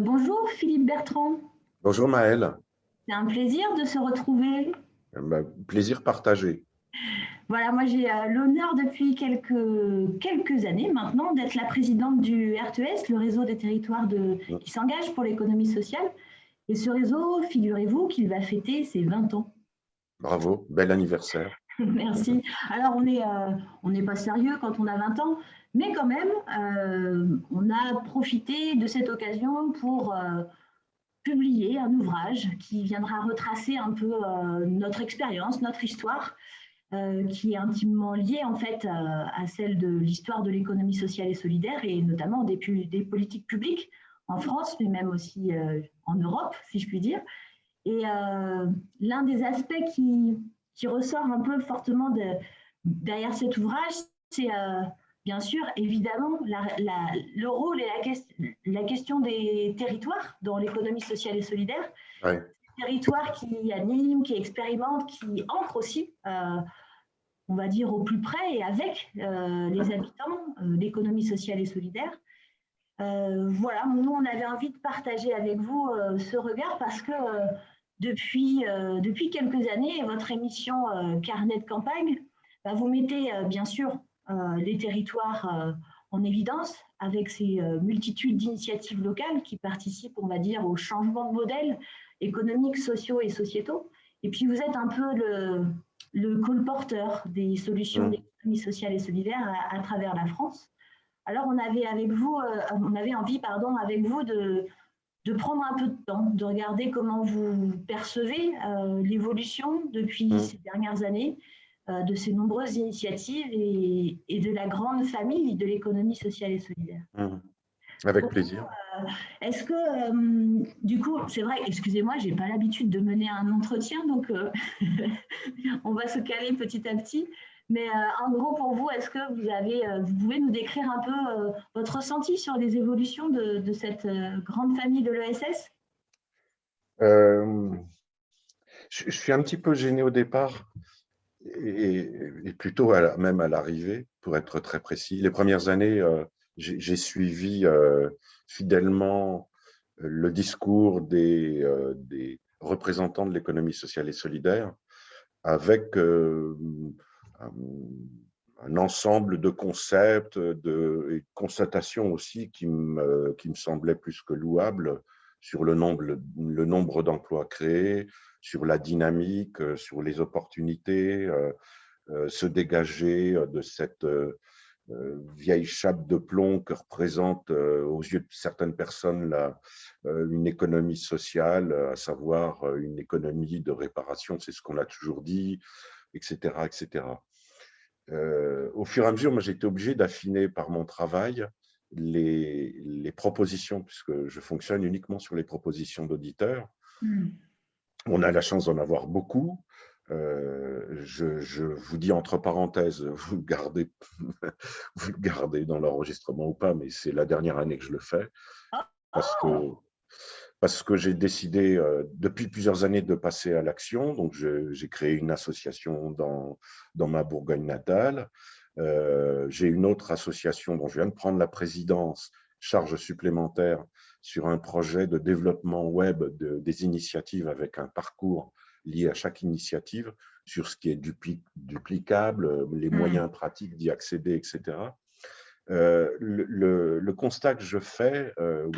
Bonjour Philippe Bertrand, Bonjour Maëlle. c'est un plaisir de se retrouver. Plaisir partagé. Voilà, moi j'ai l'honneur depuis quelques années maintenant d'être la présidente du RTS, le réseau des territoires qui s'engagent pour l'économie sociale. Et ce réseau, figurez-vous qu'il va fêter ses 20 ans. Bravo, bel anniversaire. Merci. Alors on n'est pas sérieux quand on a 20 ans, mais quand même, on a profité de cette occasion pour publier un ouvrage qui viendra retracer un peu notre expérience, notre histoire, qui est intimement liée en fait à celle de l'histoire de l'économie sociale et solidaire et notamment des politiques publiques en France, mais même aussi en Europe, si je puis dire. Et l'un des aspects qui ressort un peu fortement derrière cet ouvrage, c'est bien sûr, évidemment, le rôle et la question des territoires dans l'économie sociale et solidaire. Ouais. Territoires qui animent, qui expérimentent, qui ancrent aussi, on va dire, au plus près et avec les habitants, l'économie sociale et solidaire. Voilà, nous, on avait envie de partager avec vous ce regard parce que depuis quelques années, votre émission Carnet de campagne, bah, vous mettez bien sûr les territoires en évidence avec ces multitudes d'initiatives locales qui participent, on va dire, au changement de modèle économiques, sociaux et sociétaux. Et puis vous êtes un peu le colporteur des solutions Mm. d'économie sociale et solidaire à travers la France. Alors on avait envie, pardon, avec vous de prendre un peu de temps, de regarder comment vous percevez l'évolution depuis Mm. ces dernières années de ces nombreuses initiatives et de la grande famille de l'économie sociale et solidaire. Mm. Avec Pour plaisir. Est-ce que, du coup, c'est vrai, excusez-moi, j'ai pas l'habitude de mener un entretien, donc on va se caler petit à petit. Mais en gros, pour vous, est-ce que vous pouvez nous décrire un peu votre ressenti sur les évolutions de cette grande famille de l'ESS? Euh, je suis un petit peu gêné au départ et plutôt même à l'arrivée, pour être très précis. Les premières années, j'ai suivi fidèlement le discours des représentants de l'économie sociale et solidaire avec un, un ensemble de concepts et de constatations aussi qui me semblaient plus que louables sur le nombre d'emplois créés, sur la dynamique, sur les opportunités, se dégager de cette vieille chape de plomb que représente aux yeux de certaines personnes une économie sociale, à savoir une économie de réparation, c'est ce qu'on a toujours dit, etc. etc. Au fur et à mesure, moi, j'ai été obligé d'affiner par mon travail les propositions, puisque je fonctionne uniquement sur les propositions d'auditeurs. Hmm. On a la chance d'en avoir beaucoup. Je vous dis entre parenthèses, vous le gardez dans l'enregistrement ou pas, mais c'est la dernière année que je le fais parce que, Oh! parce que j'ai décidé depuis plusieurs années de passer à l'action. Donc, j'ai créé une association dans ma Bourgogne natale. J'ai une autre association dont je viens de prendre la présidence, charge supplémentaire sur un projet de développement web des initiatives avec un parcours lié à chaque initiative sur ce qui est duplicable, les Hmm. moyens pratiques d'y accéder, etc. Le constat que je fais, ou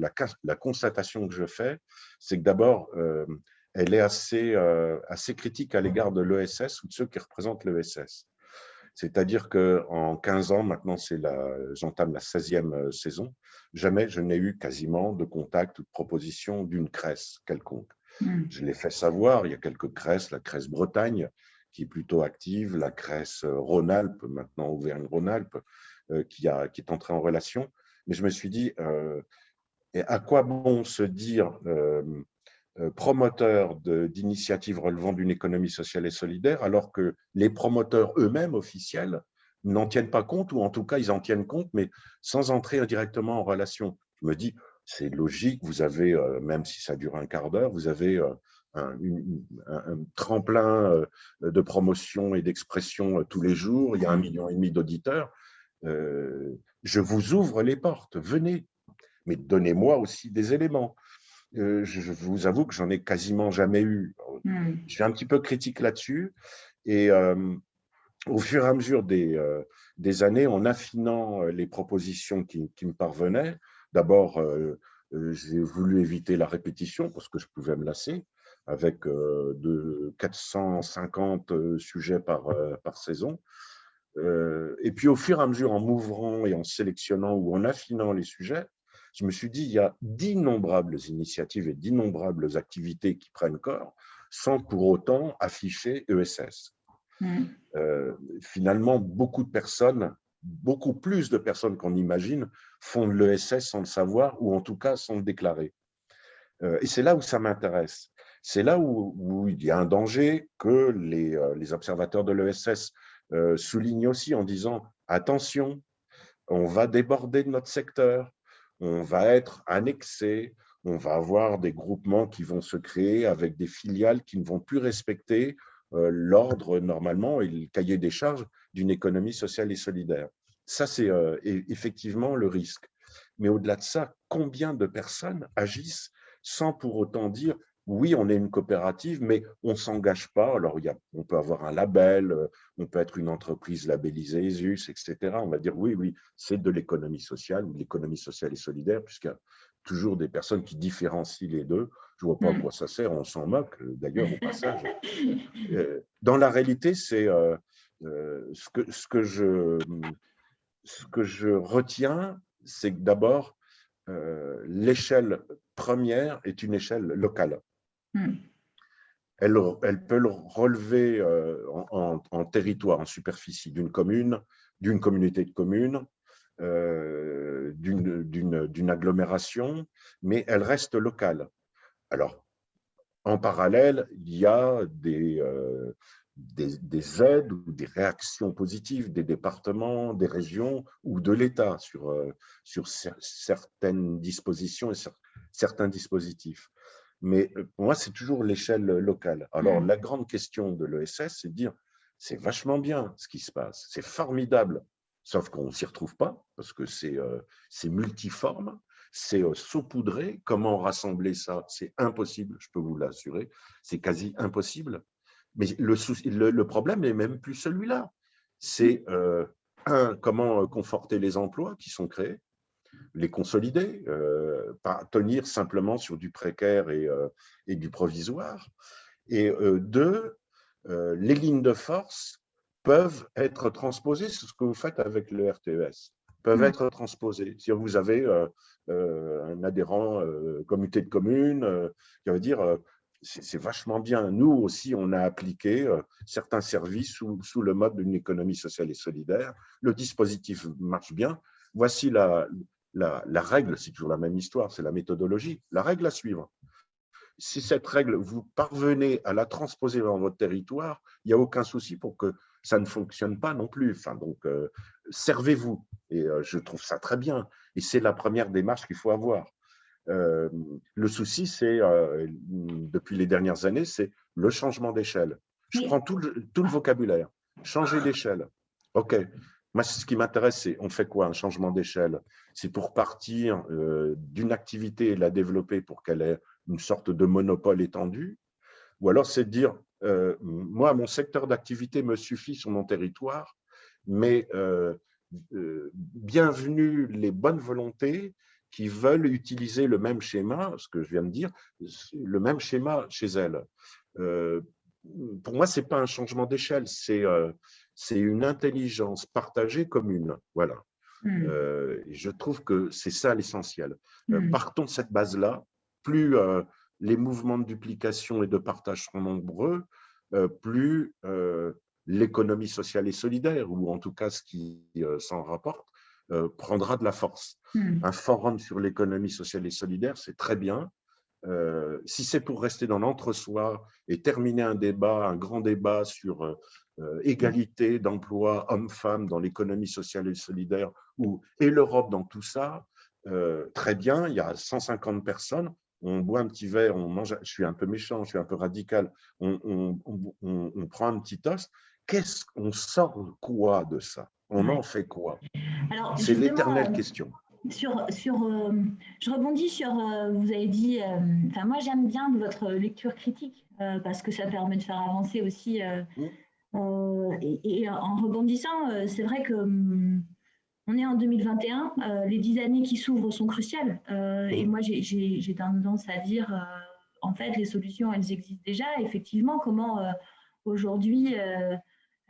la constatation que je fais, c'est que d'abord, elle est assez critique à l'égard de l'ESS ou de ceux qui représentent l'ESS. C'est-à-dire qu'en 15 ans, maintenant, j'entame la 16e saison, jamais je n'ai eu quasiment de contact ou de proposition d'une crèche quelconque. Hmm. Je l'ai fait savoir, il y a quelques crèches, la crèche Bretagne, qui est plutôt active, la crèche Rhône-Alpes, maintenant Auvergne-Rhône-Alpes, qui est entrée en relation. Mais je me suis dit, et à quoi bon se dire promoteur d'initiatives relevant d'une économie sociale et solidaire, alors que les promoteurs eux-mêmes officiels n'en tiennent pas compte, ou en tout cas, ils en tiennent compte, mais sans entrer directement en relation. Je me dis, c'est logique, vous avez, même si ça dure un quart d'heure, vous avez un tremplin de promotion et d'expression tous les jours, il y a 1,5 million d'auditeurs. Je vous ouvre les portes, venez. mais donnez-moi aussi des éléments. Je vous avoue que j'en ai quasiment jamais eu. Je suis un petit peu critique là-dessus. Et au fur et à mesure des années, en affinant les propositions qui me parvenaient, d'abord, j'ai voulu éviter la répétition parce que je pouvais me lasser avec de 450 sujets par saison. Et puis, au fur et à mesure, en m'ouvrant et en sélectionnant ou en affinant les sujets, je me suis dit, il y a d'innombrables initiatives et d'innombrables activités qui prennent corps sans pour autant afficher ESS. Finalement, beaucoup de personnes, beaucoup plus de personnes qu'on imagine, font de l'ESS sans le savoir ou en tout cas sans le déclarer. Et c'est là où ça m'intéresse. C'est là où il y a un danger que les observateurs de l'ESS soulignent aussi en disant « Attention, on va déborder de notre secteur, on va être annexé, on va avoir des groupements qui vont se créer avec des filiales qui ne vont plus respecter l'ordre normalement et le cahier des charges d'une économie sociale et solidaire. » Ça, c'est effectivement le risque. Mais au-delà de ça, combien de personnes agissent sans pour autant dire oui, on est une coopérative, mais on ne s'engage pas. Alors, on peut avoir un label, on peut être une entreprise labellisée ESUS, etc. On va dire oui, c'est de l'économie sociale ou de l'économie sociale et solidaire, puisqu'il y a toujours des personnes qui différencient les deux. Je ne vois pas à quoi ça sert, on s'en moque d'ailleurs au passage. Dans la réalité, c'est ce que je retiens, c'est que d'abord, l'échelle première est une échelle locale. Elle peut le relever en territoire, en superficie d'une commune, d'une communauté de communes, d'une agglomération, mais elle reste locale. Alors, en parallèle, il y a des aides ou des réactions positives des départements, des régions ou de l'État sur certaines dispositions et certains dispositifs. Mais pour moi, c'est toujours l'échelle locale. Alors, la grande question de l'ESS, c'est de dire, c'est vachement bien ce qui se passe, c'est formidable, sauf qu'on ne s'y retrouve pas, parce que c'est multiforme, c'est saupoudré. Comment rassembler ça? C'est impossible, je peux vous l'assurer, c'est quasi impossible. Mais le problème n'est même plus celui-là. C'est, comment conforter les emplois qui sont créés, les consolider, pas tenir simplement sur du précaire et du provisoire. Et deux, les lignes de force peuvent être transposées, c'est ce que vous faites avec le RTES, peuvent être transposées. Si vous avez un adhérent communauté de communes, qui va dire c'est vachement bien. Nous aussi, on a appliqué certains services sous le mode d'une économie sociale et solidaire. Le dispositif marche bien. Voici la règle, c'est toujours la même histoire, c'est la méthodologie. La règle à suivre. Si cette règle, vous parvenez à la transposer dans votre territoire, il n'y a aucun souci pour que ça ne fonctionne pas non plus. Enfin, donc, servez-vous. Et je trouve ça très bien. Et c'est la première démarche qu'il faut avoir. Le souci, c'est, depuis les dernières années, c'est le changement d'échelle. Je prends tout le vocabulaire. Changer d'échelle. OK. Moi, ce qui m'intéresse, c'est on fait quoi, un changement d'échelle? C'est pour partir d'une activité et la développer pour qu'elle ait une sorte de monopole étendu, ou alors c'est de dire, moi, mon secteur d'activité me suffit sur mon territoire, mais bienvenue les bonnes volontés qui veulent utiliser le même schéma, ce que je viens de dire, le même schéma chez elles. Pour moi, ce n'est pas un changement d'échelle, c'est une intelligence partagée commune. Voilà. Je trouve que c'est ça l'essentiel. Partons de cette base-là. Plus les mouvements de duplication et de partage seront nombreux, plus l'économie sociale et solidaire, ou en tout cas ce qui s'en rapporte, prendra de la force. Un forum sur l'économie sociale et solidaire, c'est très bien. Si c'est pour rester dans l'entre-soi et terminer un débat, un grand débat sur égalité d'emploi hommes-femmes dans l'économie sociale et solidaire, et l'Europe dans tout ça, très bien, il y a 150 personnes, on boit un petit verre, on mange, je suis un peu méchant, je suis un peu radical, on prend un petit toast, qu'on sort quoi de ça? On en fait quoi? C'est l'éternelle question. Je rebondis sur, vous avez dit, moi j'aime bien votre lecture critique parce que ça permet de faire avancer aussi. Et en rebondissant, c'est vrai que on est en 2021, les 10 années qui s'ouvrent sont cruciales. Et moi j'ai tendance à dire, en fait, les solutions, elles existent déjà. Effectivement, comment aujourd'hui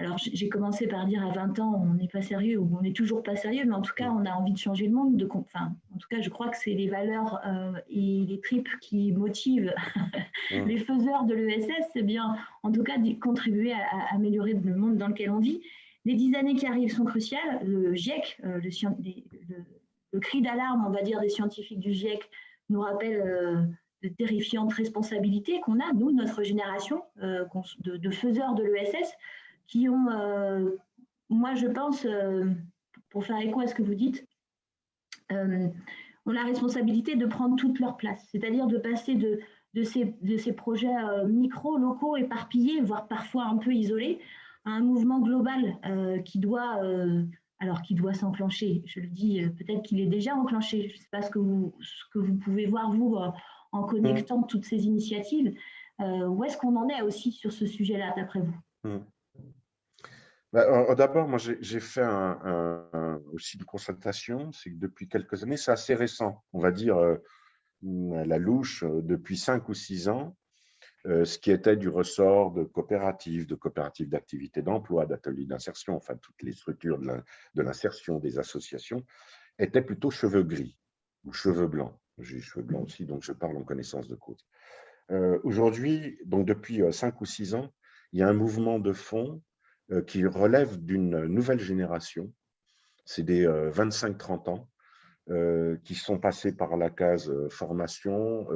alors, j'ai commencé par dire à 20 ans, on n'est pas sérieux ou on n'est toujours pas sérieux, mais en tout cas, on a envie de changer le monde. Enfin, en tout cas, je crois que c'est les valeurs et les tripes qui motivent les faiseurs de l'ESS, c'est bien, en tout cas, d'y contribuer à améliorer le monde dans lequel on vit. Les 10 années qui arrivent sont cruciales. Le GIEC, le cri d'alarme, on va dire, des scientifiques du GIEC nous rappelle de terrifiantes responsabilités qu'on a, nous, notre génération, de faiseurs de l'ESS, qui ont, moi je pense, pour faire écho à ce que vous dites, ont la responsabilité de prendre toute leur place, c'est-à-dire de passer de ces projets micro, locaux, éparpillés, voire parfois un peu isolés, à un mouvement global qui doit s'enclencher. Je le dis, peut-être qu'il est déjà enclenché. Je ne sais pas ce que vous pouvez voir, vous, en connectant toutes ces initiatives. Où est-ce qu'on en est aussi sur ce sujet-là, d'après vous? D'abord, moi, j'ai fait aussi une constatation, c'est que depuis quelques années, c'est assez récent, on va dire à la louche, depuis 5 ou 6 ans, ce qui était du ressort de coopératives d'activité d'emploi, d'ateliers d'insertion, enfin toutes les structures de l'insertion, des associations, étaient plutôt cheveux gris ou cheveux blancs. J'ai les cheveux blancs aussi, donc je parle en connaissance de cause. Aujourd'hui, donc depuis 5 ou 6 ans, il y a un mouvement de fond qui relève d'une nouvelle génération. C'est des 25-30 ans qui sont passés par la case formation,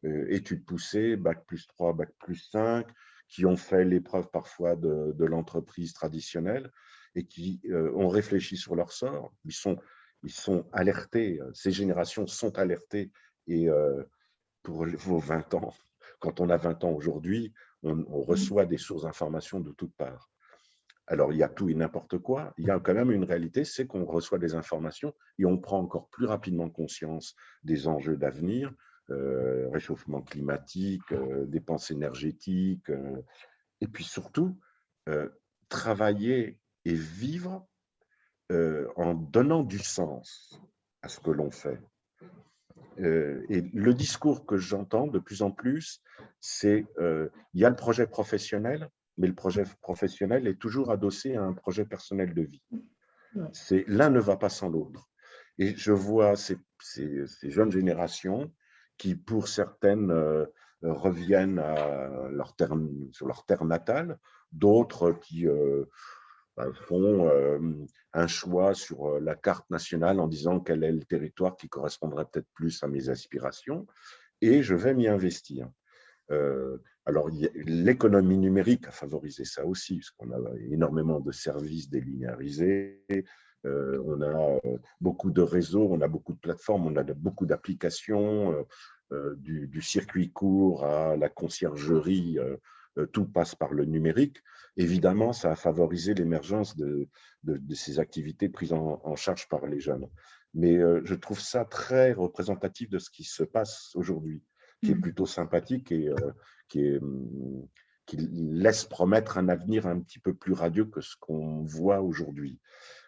études poussées, bac+3, bac+5, qui ont fait l'épreuve parfois de l'entreprise traditionnelle et qui ont réfléchi sur leur sort. Ils sont alertés, ces générations sont alertées et pour vos 20 ans, quand on a 20 ans aujourd'hui, on reçoit des sources d'informations de toutes parts. Alors, il y a tout et n'importe quoi. Il y a quand même une réalité, c'est qu'on reçoit des informations et on prend encore plus rapidement conscience des enjeux d'avenir, réchauffement climatique, dépenses énergétiques, et puis surtout, travailler et vivre en donnant du sens à ce que l'on fait. Et le discours que j'entends de plus en plus, c'est il y a le projet professionnel, mais le projet professionnel est toujours adossé à un projet personnel de vie. L'un ne va pas sans l'autre. Et je vois ces jeunes générations qui, pour certaines, reviennent sur leur terre natale, d'autres qui font un choix sur la carte nationale en disant quel est le territoire qui correspondrait peut-être plus à mes aspirations, et je vais m'y investir. Alors, l'économie numérique a favorisé ça aussi, parce qu'on a énormément de services délinéarisés, on a beaucoup de réseaux, on a beaucoup de plateformes, on a beaucoup d'applications, du circuit court à la conciergerie, tout passe par le numérique. Évidemment, ça a favorisé l'émergence de ces activités prises en charge par les jeunes. Mais je trouve ça très représentatif de ce qui se passe aujourd'hui, qui est plutôt sympathique et qui laisse promettre un avenir un petit peu plus radieux que ce qu'on voit aujourd'hui.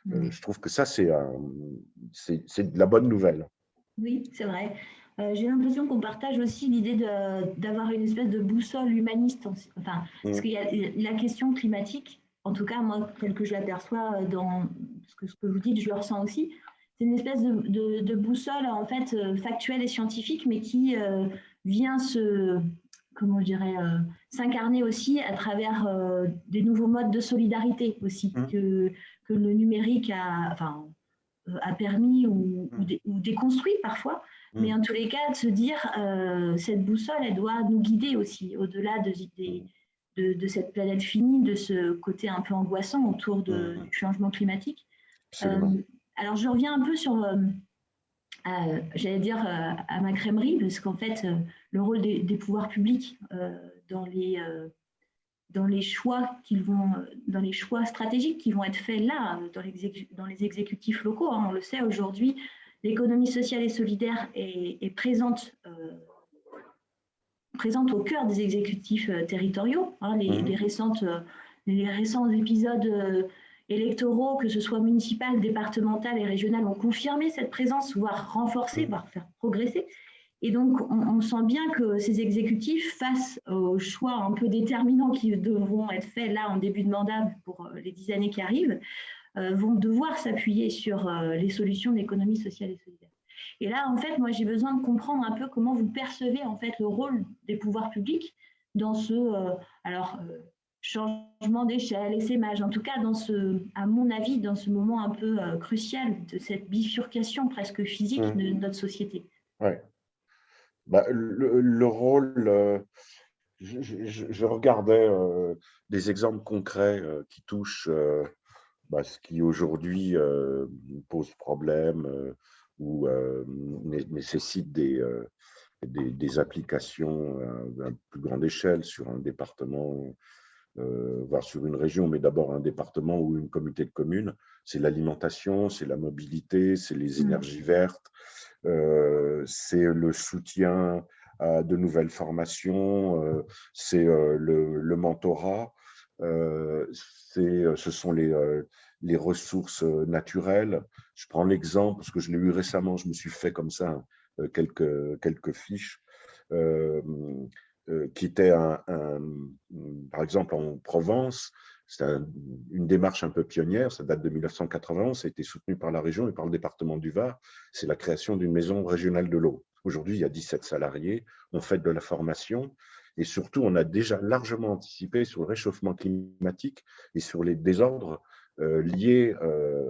Je trouve que ça, c'est de la bonne nouvelle. Oui, c'est vrai. J'ai l'impression qu'on partage aussi l'idée d'avoir une espèce de boussole humaniste. Enfin, parce qu'il y a la question climatique, en tout cas, moi, telle que je l'aperçois dans ce que vous dites, je le ressens aussi. C'est une espèce de boussole, en fait, factuelle et scientifique, mais qui vient comment je dirais, s'incarner aussi à travers des nouveaux modes de solidarité aussi, que le numérique a permis ou déconstruit parfois, mais en tous les cas, de se dire, cette boussole, elle doit nous guider aussi, au-delà de cette planète finie, de ce côté un peu angoissant autour du changement climatique. Alors, je reviens un peu sur, j'allais dire, à ma crèmerie, parce qu'en fait, le rôle des pouvoirs publics dans les choix stratégiques qui vont être faits là, dans les exécutifs locaux. On le sait aujourd'hui, l'économie sociale et solidaire est présente au cœur des exécutifs territoriaux. Hein, les récents épisodes électoraux, que ce soit municipal, départemental et régional, ont confirmé cette présence, voire renforcé, voire faire progresser. Et donc, on sent bien que ces exécutifs, face aux choix un peu déterminants qui devront être faits là en début de mandat pour les 10 années qui arrivent, vont devoir s'appuyer sur les solutions d'économie sociale et solidaire. Et là, en fait, moi, j'ai besoin de comprendre un peu comment vous percevez en fait le rôle des pouvoirs publics dans ce changement d'échelle, essaimage, en tout cas, à mon avis, dans ce moment un peu crucial de cette bifurcation presque physique de notre société. Ouais. Bah, le rôle, je regardais des exemples concrets qui touchent ce qui aujourd'hui pose problème ou nécessite des applications à plus grande échelle sur un département, voire sur une région, mais d'abord un département ou une communauté de communes. C'est l'alimentation, c'est la mobilité, c'est les énergies vertes, c'est le soutien à de nouvelles formations, c'est le mentorat, ce sont les ressources naturelles. Je prends l'exemple, parce que je l'ai eu récemment, je me suis fait comme ça quelques fiches, qui était par exemple en Provence. C'est une démarche un peu pionnière, ça date de 1991, ça a été soutenu par la région et par le département du Var. C'est la création d'une maison régionale de l'eau. Aujourd'hui, il y a 17 salariés, on fait de la formation et surtout, on a déjà largement anticipé sur le réchauffement climatique et sur les désordres liés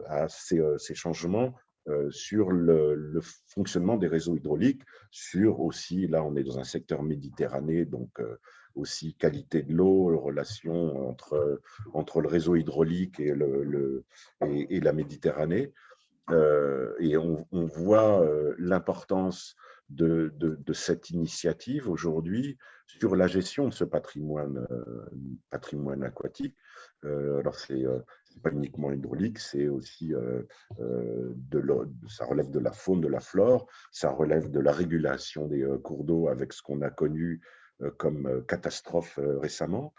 à ces changements sur le fonctionnement des réseaux hydrauliques, sur aussi, là on est dans un secteur méditerranéen, donc aussi qualité de l'eau, relation entre le réseau hydraulique et la Méditerranée. Et on voit l'importance de cette initiative aujourd'hui sur la gestion de ce patrimoine aquatique. Alors, c'est pas uniquement hydraulique, c'est aussi ça relève de la faune, de la flore, ça relève de la régulation des cours d'eau avec ce qu'on a connu comme catastrophe récemment.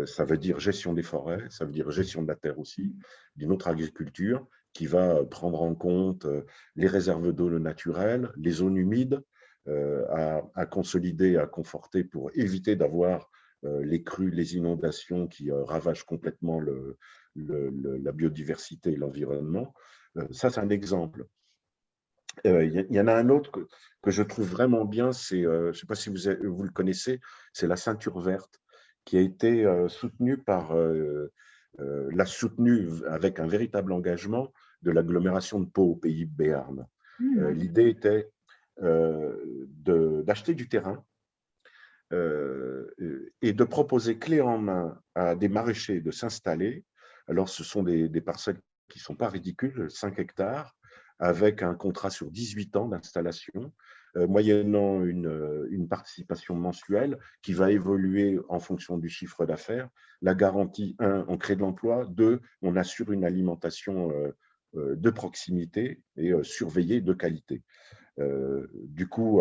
Ça veut dire gestion des forêts, ça veut dire gestion de la terre aussi, d'une autre agriculture qui va prendre en compte les réserves d'eau naturelles, les zones humides, à consolider, à conforter pour éviter d'avoir les crues, les inondations qui ravagent complètement la biodiversité et l'environnement. Ça, c'est un exemple. Il y en a un autre que je trouve vraiment bien, c'est, je ne sais pas si vous le connaissez, c'est la ceinture verte, qui a été soutenue avec un véritable engagement de l'agglomération de Pau, au pays de Béarn. L'idée était d'acheter du terrain et de proposer clé en main à des maraîchers de s'installer. Alors, ce sont des parcelles qui ne sont pas ridicules, 5 hectares, avec un contrat sur 18 ans d'installation, moyennant une participation mensuelle qui va évoluer en fonction du chiffre d'affaires. La garantie, 1, on crée de l'emploi, 2, on assure une alimentation de proximité et surveillée de qualité. Du coup,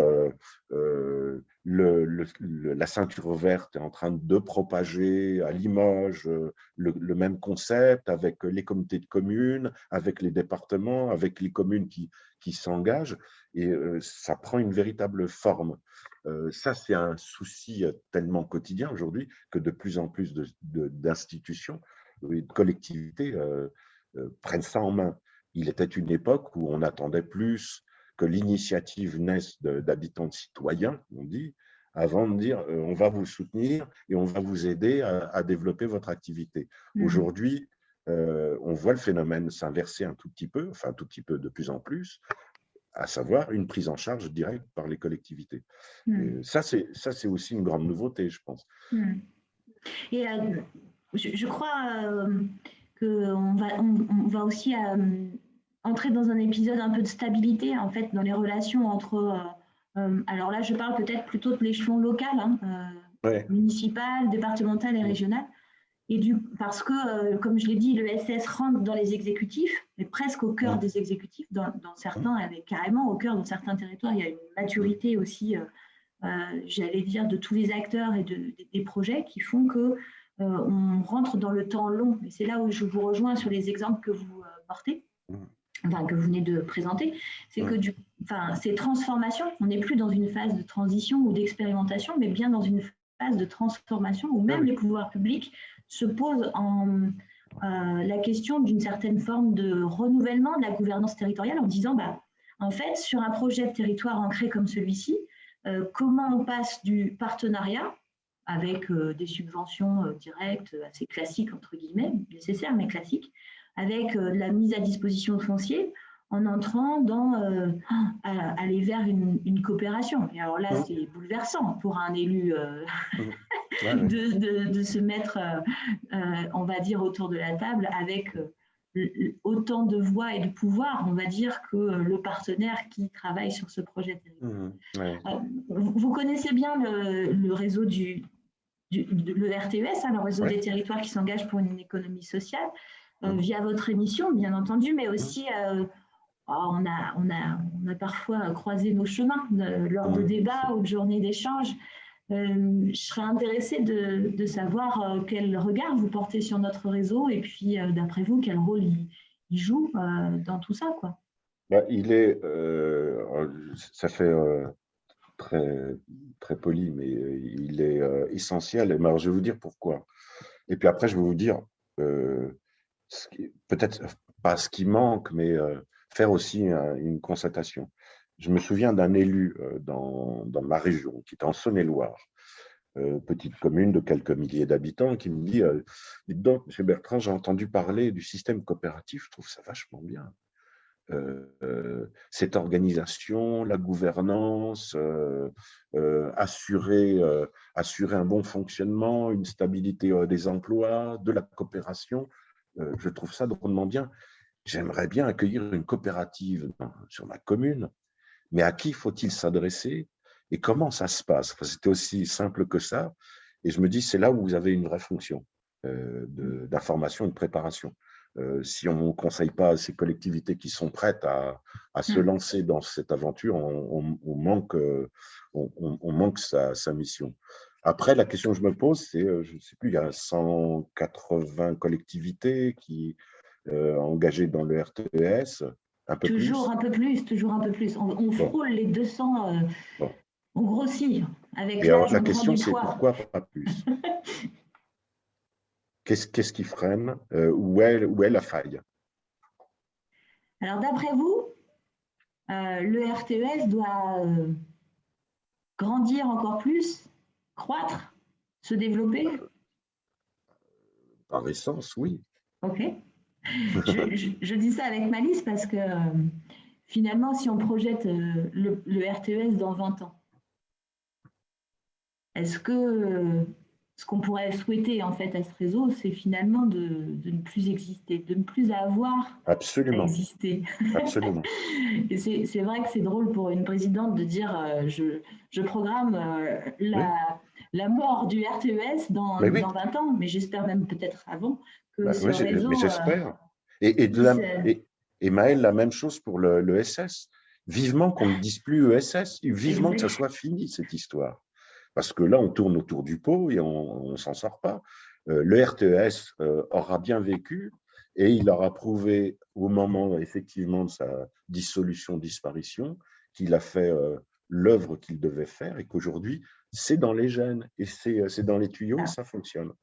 la ceinture verte est en train de propager à Limoges le même concept avec les comités de communes, avec les départements, avec les communes qui s'engagent, et ça prend une véritable forme. Ça, c'est un souci tellement quotidien aujourd'hui que de plus en plus d'institutions et de collectivités prennent ça en main. Il était une époque où on attendait plus que l'initiative naisse d'habitants de citoyens, on dit, avant de dire on va vous soutenir et on va vous aider à développer votre activité. Aujourd'hui, on voit le phénomène s'inverser un tout petit peu, enfin un tout petit peu de plus en plus, à savoir une prise en charge directe par les collectivités. Ça, c'est aussi une grande nouveauté, je pense. Et je crois qu'on va aussi entrer dans un épisode un peu de stabilité, en fait, dans les relations entre... alors là, je parle peut-être plutôt de l'échelon local, municipal, départemental et régional. parce que, comme je l'ai dit, l'ESS rentre dans les exécutifs, mais presque au cœur des exécutifs, dans certains, carrément au cœur, dans certains territoires, il y a une maturité aussi, j'allais dire, de tous les acteurs et des projets qui font que on rentre dans le temps long. Et c'est là où je vous rejoins sur les exemples que vous portez, enfin, que vous venez de présenter, c'est que ces transformations, on n'est plus dans une phase de transition ou d'expérimentation, mais bien dans une phase de transformation où même les pouvoirs publics se posent la question d'une certaine forme de renouvellement de la gouvernance territoriale en disant, en fait, sur un projet de territoire ancré comme celui-ci, comment on passe du partenariat avec des subventions directes assez classiques, entre guillemets, nécessaires mais classiques, avec la mise à disposition de foncier, en entrant aller vers une coopération. Et alors là, c'est bouleversant pour un élu de se mettre, on va dire, autour de la table avec autant de voix et de pouvoir, on va dire, que le partenaire qui travaille sur ce projet. Vous connaissez bien le réseau le RTES, le réseau des territoires qui s'engagent pour une économie sociale, via votre émission, bien entendu, mais aussi on a parfois croisé nos chemins lors de débats ou de journées d'échange. Je serais intéressée de savoir quel regard vous portez sur notre réseau et puis, d'après vous, quel rôle il joue dans tout ça, quoi. Il est, ça fait très, très poli, mais il est essentiel. Alors, je vais vous dire pourquoi. Et puis après, je vais vous dire, peut-être pas ce qui manque, mais faire aussi une constatation. Je me souviens d'un élu dans ma région, qui est en Saône-et-Loire, petite commune de quelques milliers d'habitants, qui me dit dites donc, M. Bertrand, j'ai entendu parler du système coopératif, je trouve ça vachement bien. Cette organisation, la gouvernance, assurer un bon fonctionnement, une stabilité des emplois, de la coopération, je trouve ça drôlement bien. J'aimerais bien accueillir une coopérative sur ma commune, mais à qui faut-il s'adresser et comment ça se passe? C'était aussi simple que ça. Et je me dis, c'est là où vous avez une vraie fonction d'information et de préparation. Si on ne conseille pas ces collectivités qui sont prêtes à se lancer dans cette aventure, on manque sa mission. Après, la question que je me pose, c'est, je ne sais plus, il y a 180 collectivités qui engagées dans le RTES, un peu plus. Toujours un peu plus. On frôle les 200, on grossit. Avec l'âge, la question, c'est pourquoi pas plus? Qu'est-ce qui freine? Où est la faille? Alors, d'après vous, le RTES doit grandir encore plus, croître, se développer? Par essence, oui. Ok. Je dis ça avec malice parce que finalement, si on projette le RTES dans 20 ans, est-ce que ce qu'on pourrait souhaiter en fait à ce réseau, c'est finalement de ne plus exister, de ne plus avoir à exister? Absolument. Et c'est vrai que c'est drôle pour une présidente de dire je programme la mort du RTES dans 20 ans, mais j'espère même peut-être avant que ce réseau… Mais j'espère. Et Maëlle, la même chose pour le SS. Vivement qu'on ne dise plus ESS, vivement que ça soit fini cette histoire. Parce que là, on tourne autour du pot et on ne s'en sort pas. Le RTES aura bien vécu et il aura prouvé au moment effectivement de sa dissolution, disparition, qu'il a fait l'œuvre qu'il devait faire et qu'aujourd'hui, c'est dans les gènes et c'est dans les tuyaux et ça fonctionne.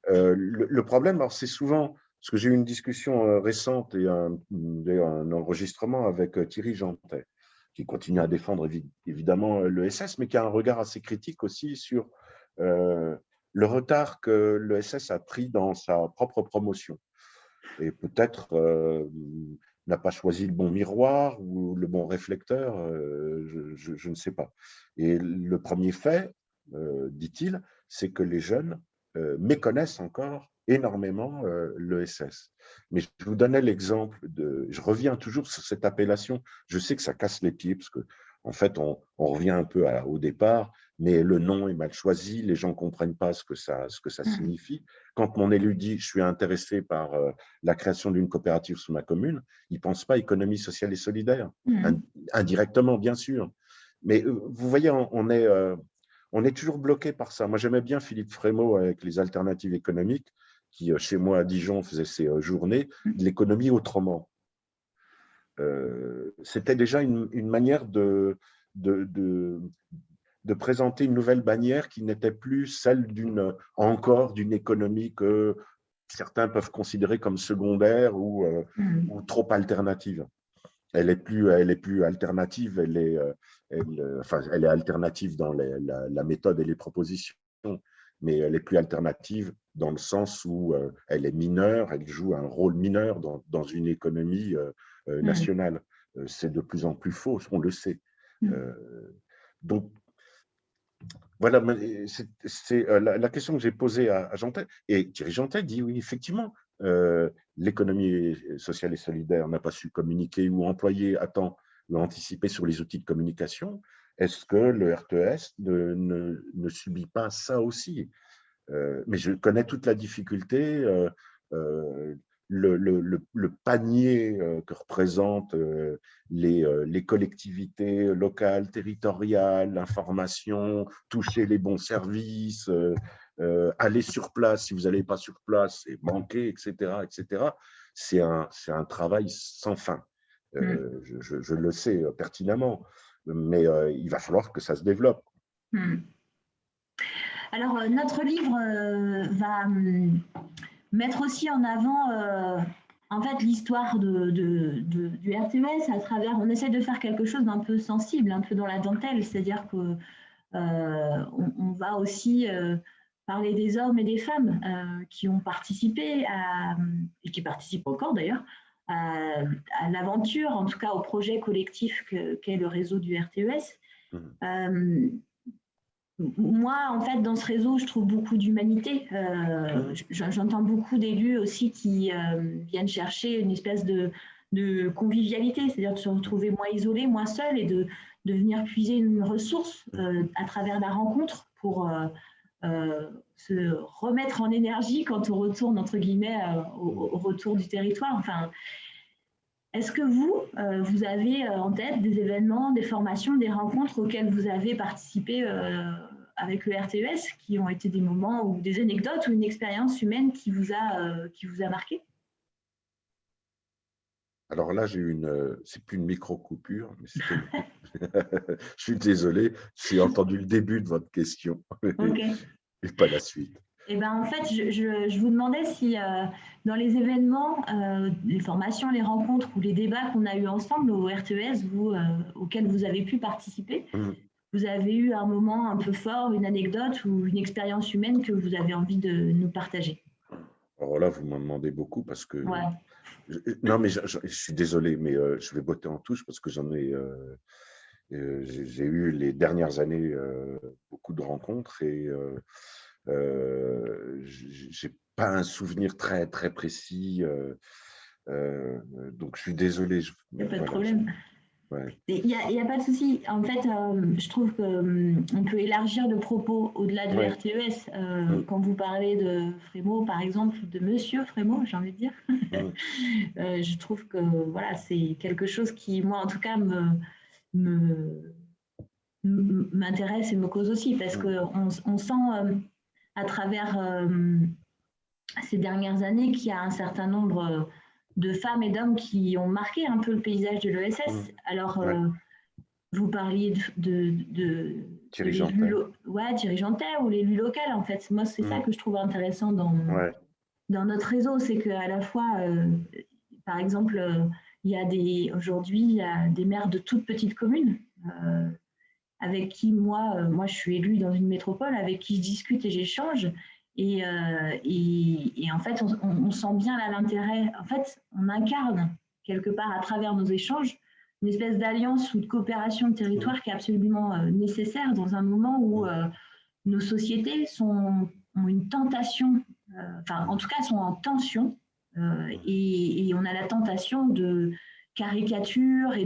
Le problème, alors c'est souvent, parce que j'ai eu une discussion récente et un enregistrement avec Thierry Jantet, qui continue à défendre évidemment l'ESS, mais qui a un regard assez critique aussi sur le retard que l'ESS a pris dans sa propre promotion. Et peut-être n'a pas choisi le bon miroir ou le bon réflecteur, je ne sais pas. Et le premier fait, dit-il, c'est que les jeunes méconnaissent encore énormément l'ESS. Mais je vous donnais l'exemple je reviens toujours sur cette appellation. Je sais que ça casse les pieds parce que, en fait, on revient un peu au départ. mais le nom est mal choisi, les gens ne comprennent pas ce que ça signifie. Quand mon élu dit « je suis intéressé par la création d'une coopérative sur ma commune », il ne pense pas économie sociale et solidaire, indirectement bien sûr. Mais vous voyez, on est toujours bloqué par ça. Moi, j'aimais bien Philippe Frémaux avec les alternatives économiques, qui, chez moi à Dijon, faisait ses journées de l'économie autrement. C'était déjà une manière de présenter une nouvelle bannière qui n'était plus celle d'une économie que certains peuvent considérer comme secondaire ou trop alternative. Elle est plus alternative, elle est alternative dans la méthode et les propositions, mais elle est plus alternative dans le sens où elle est mineure, elle joue un rôle mineur dans une économie nationale. C'est de plus en plus faux, on le sait. Donc, voilà, c'est la question que j'ai posée à Jeantet. Et Thierry Jeantet dit oui, effectivement, l'économie sociale et solidaire n'a pas su communiquer ou employer à temps ou anticiper sur les outils de communication. Est-ce que le RTS ne subit pas ça aussi? Mais je connais toute la difficulté, le panier que représentent les collectivités locales, territoriales, l'information, toucher les bons services, aller sur place si vous n'allez pas sur place et manquer, etc. etc. C'est un travail sans fin. Je le sais pertinemment, mais il va falloir que ça se développe. Alors, notre livre va mettre aussi en avant en fait, l'histoire du RTS à travers, on essaie de faire quelque chose d'un peu sensible, un peu dans la dentelle, c'est-à-dire qu'on on va aussi parler des hommes et des femmes qui ont participé et qui participent encore d'ailleurs, à l'aventure, en tout cas au projet collectif qu'est le réseau du RTES. Moi, en fait, dans ce réseau, je trouve beaucoup d'humanité. J'entends beaucoup d'élus aussi qui viennent chercher une espèce de convivialité, c'est-à-dire de se retrouver moins isolés, moins seuls et de venir puiser une ressource à travers la rencontre pour se remettre en énergie quand on retourne, entre guillemets, au retour du territoire. Enfin, est-ce que vous avez en tête des événements, des formations, des rencontres auxquelles vous avez participé avec le RTES qui ont été des moments ou des anecdotes ou une expérience humaine qui vous a marqué? Alors là, c'est plus une micro-coupure, mais c'était je suis désolé, j'ai entendu le début de votre question et pas la suite. Eh ben, en fait, je vous demandais si dans les événements, les formations, les rencontres ou les débats qu'on a eus ensemble au RTES, auxquels vous avez pu participer, vous avez eu un moment un peu fort, une anecdote ou une expérience humaine que vous avez envie de nous partager? Alors là, vous m'en demandez beaucoup parce que… Ouais. Non, mais je suis désolé, mais je vais botter en touche parce que j'ai eu les dernières années beaucoup de rencontres et j'ai pas un souvenir très, très précis. Donc, je suis désolé. Il n'y a pas de problème. Il n'y a pas de souci. En fait, je trouve qu'on peut élargir le propos au-delà du RTES. Quand vous parlez de Frémaux, par exemple, de Monsieur Frémaux, j'ai envie de dire, je trouve que voilà, c'est quelque chose qui, moi, en tout cas, m'intéresse et me cause aussi, parce qu'on sent à travers ces dernières années qu'il y a un certain nombre de femmes et d'hommes qui ont marqué un peu le paysage de l'ESS. Alors, vous parliez de Thierry Jeantet. Thierry Jeantet ou l'élu local, en fait. Moi, c'est ça que je trouve intéressant dans notre réseau, c'est qu'à la fois, par exemple, aujourd'hui, il y a des maires de toutes petites communes avec qui moi, je suis élue dans une métropole, avec qui je discute et j'échange. Et en fait, on sent bien là l'intérêt. En fait, on incarne quelque part à travers nos échanges une espèce d'alliance ou de coopération de territoire qui est absolument nécessaire dans un moment où nos sociétés ont une tentation, enfin en tout cas sont en tension, et on a la tentation de caricature et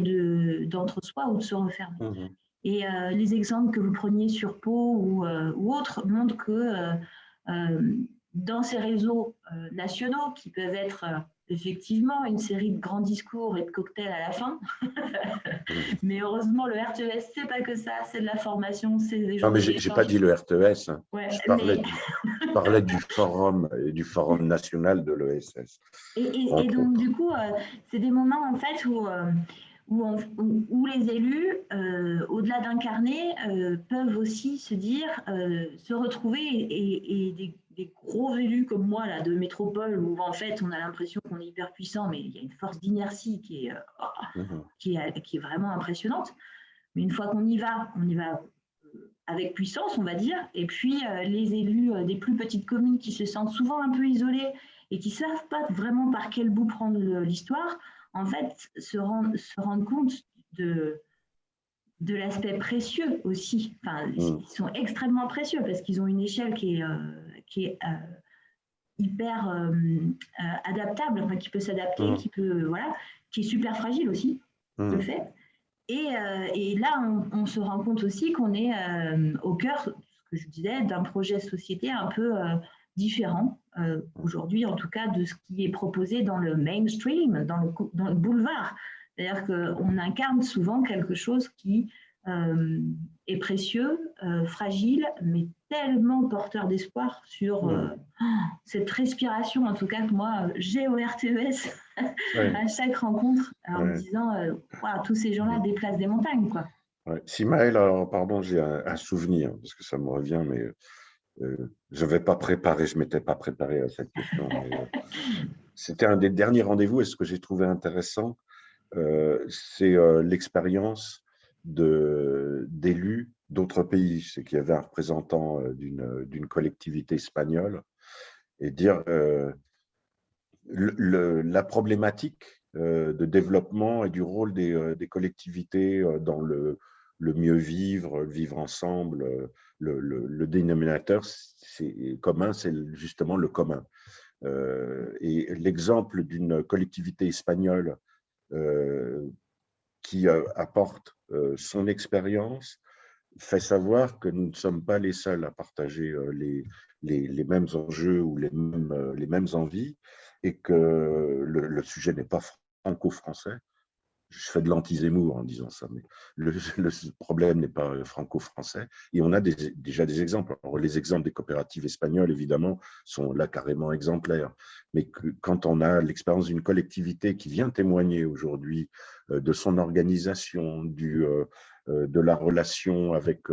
d'entre-soi ou de se refermer. Et les exemples que vous preniez sur Pau ou autres montrent que dans ces réseaux nationaux, qui peuvent être effectivement une série de grands discours et de cocktails à la fin, mais heureusement, le RTS, c'est pas que ça, c'est de la formation, c'est des Non, mais journées j'ai pas d'échange. dit le RTS, hein. Ouais, Je mais... parlais du forum et du forum national de l'ESS, et entre donc, autres. du coup, c'est des moments, en fait, où les élus, au-delà d'incarner, peuvent aussi se dire, se retrouver, et des gros élus comme moi, là, de métropole, où en fait, on a l'impression qu'on est hyper puissant, mais il y a une force d'inertie qui est vraiment impressionnante. Mais une fois qu'on y va avec puissance, on va dire. Et puis, les élus des plus petites communes qui se sentent souvent un peu isolés et qui ne savent pas vraiment par quel bout prendre l'histoire, en fait, se rendent compte de l'aspect précieux aussi. Enfin, ils sont extrêmement précieux parce qu'ils ont une échelle qui est hyper adaptable, enfin, qui peut s'adapter, voilà, qui est super fragile aussi, de fait. Et là, on se rend compte aussi qu'on est au cœur, ce que je disais, d'un projet de société un peu différent, aujourd'hui en tout cas, de ce qui est proposé dans le mainstream, dans le boulevard. C'est-à-dire qu'on incarne souvent quelque chose qui est précieux, fragile, mais tellement porteur d'espoir sur cette respiration, en tout cas que moi, j'ai au RTS à chaque rencontre, en me disant, wow, tous ces gens-là déplacent des montagnes, quoi. Ouais. Simaël, alors pardon, j'ai un souvenir, parce que ça me revient, mais je n'avais pas préparé, je ne m'étais pas préparé à cette question. C'était un des derniers rendez-vous, et ce que j'ai trouvé intéressant, c'est l'expérience d'élus d'autres pays. C'est qu'il y avait un représentant d'une collectivité espagnole, et dire la problématique de développement et du rôle des collectivités dans le mieux vivre, le vivre ensemble. Le dénominateur commun, c'est justement le commun. Et l'exemple d'une collectivité espagnole qui apporte son expérience fait savoir que nous ne sommes pas les seuls à partager les mêmes enjeux ou les mêmes envies, et que le sujet n'est pas franco-français. Je fais de l'anti-Zemmour en disant ça, mais le problème n'est pas franco-français. Et on a déjà des exemples. Alors, les exemples des coopératives espagnoles, évidemment, sont là carrément exemplaires. Mais quand on a l'expérience d'une collectivité qui vient témoigner aujourd'hui de son organisation, de la relation avec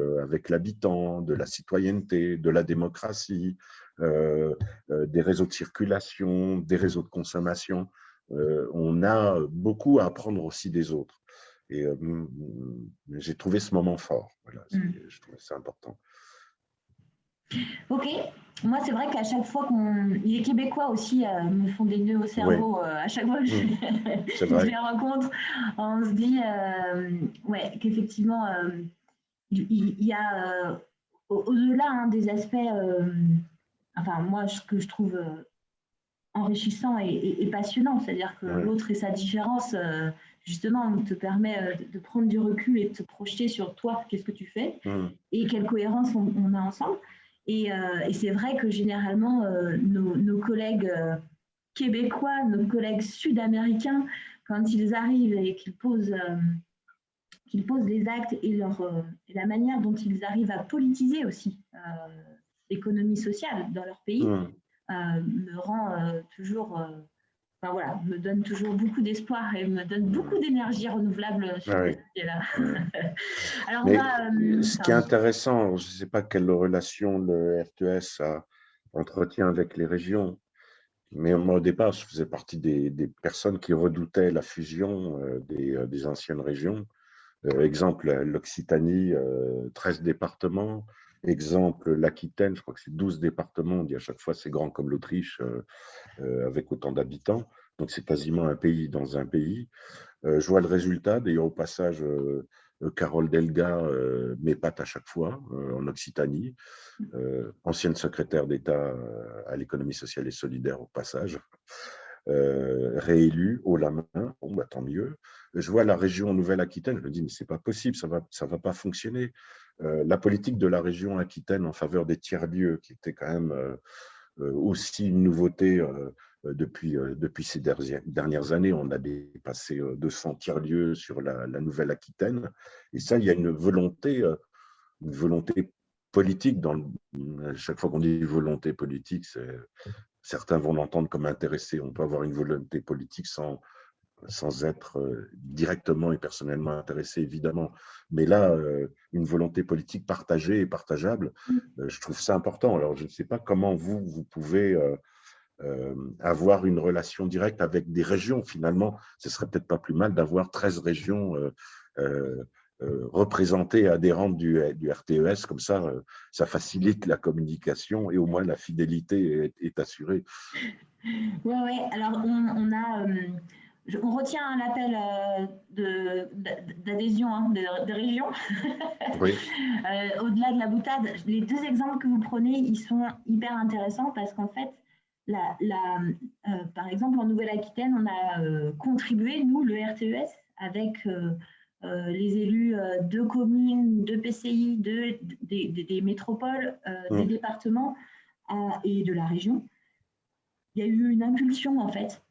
l'habitant, de la citoyenneté, de la démocratie, des réseaux de circulation, des réseaux de consommation, on a beaucoup à apprendre aussi des autres. Et j'ai trouvé ce moment fort. Voilà, je trouvais ça important. Ok, moi c'est vrai qu'à chaque fois les Québécois aussi me font des nœuds au cerveau, à chaque fois que je les rencontre, on se dit ouais, qu'effectivement il y a au-delà des aspects, enfin moi ce que je trouve enrichissant et passionnant, c'est-à-dire que l'autre et sa différence, justement, te permet de prendre du recul et de te projeter sur toi, qu'est-ce que tu fais et quelle cohérence on a ensemble. Et c'est vrai que généralement, nos collègues québécois, nos collègues sud-américains, quand ils arrivent et qu'ils posent les actes et la manière dont ils arrivent à politiser aussi l'économie sociale dans leur pays, me rend toujours, enfin voilà, me donne toujours beaucoup d'espoir et me donne beaucoup d'énergie renouvelable sur ce sujet-là. Alors, ce qui est intéressant, je ne sais pas quelle relation le RTS entretient avec les régions, mais moi au départ, je faisais partie des personnes qui redoutaient la fusion des anciennes régions. Exemple, l'Occitanie, 13 départements. Exemple, l'Aquitaine, je crois que c'est 12 départements. On dit à chaque fois c'est grand comme l'Autriche, avec autant d'habitants. Donc c'est quasiment un pays dans un pays. Je vois le résultat. D'ailleurs, au passage, Carole Delga m'épate à chaque fois en Occitanie. Ancienne secrétaire d'État à l'économie sociale et solidaire au passage. réélu haut la main. Bon, bah, tant mieux. Je vois la région Nouvelle-Aquitaine, je me dis, mais c'est pas possible, ça va pas fonctionner. La politique de la région Aquitaine en faveur des tiers-lieux, qui était quand même aussi une nouveauté depuis ces dernières années. On a dépassé 200 tiers-lieux sur la Nouvelle-Aquitaine. Et ça, il y a une volonté politique. À chaque fois qu'on dit volonté politique, certains vont l'entendre comme intéressé. On peut avoir une volonté politique sans être directement et personnellement intéressé, évidemment. Mais là, une volonté politique partagée et partageable, je trouve ça important. Alors, je ne sais pas comment vous pouvez avoir une relation directe avec des régions. Finalement, ce serait peut-être pas plus mal d'avoir 13 régions représentées, adhérentes du RTES. Comme ça facilite la communication et au moins la fidélité est assurée. Oui, ouais. Alors, on retient l'appel d'adhésion de région. Oui. Au-delà de la boutade, les deux exemples que vous prenez, ils sont hyper intéressants parce qu'en fait, par exemple, en Nouvelle-Aquitaine, on a contribué, nous, le RTES, avec les élus de communes, de PCI, des métropoles, des départements et de la région. Il y a eu une impulsion, en fait,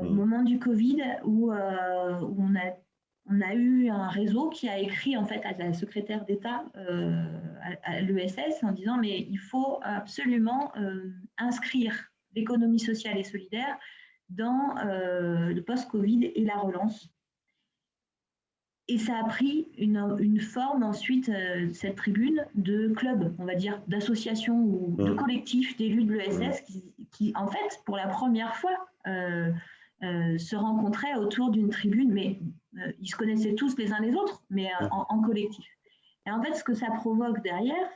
au moment du Covid, où on a eu un réseau qui a écrit, en fait, à la secrétaire d'État à l'ESS en disant mais il faut absolument inscrire l'économie sociale et solidaire dans le post-Covid et la relance. Et ça a pris une forme ensuite, cette tribune, de club, on va dire, d'association ou de collectif d'élus de l'ESS qui, en fait, pour la première fois, se rencontraient autour d'une tribune, mais ils se connaissaient tous les uns les autres, mais en collectif. Et en fait, ce que ça provoque derrière,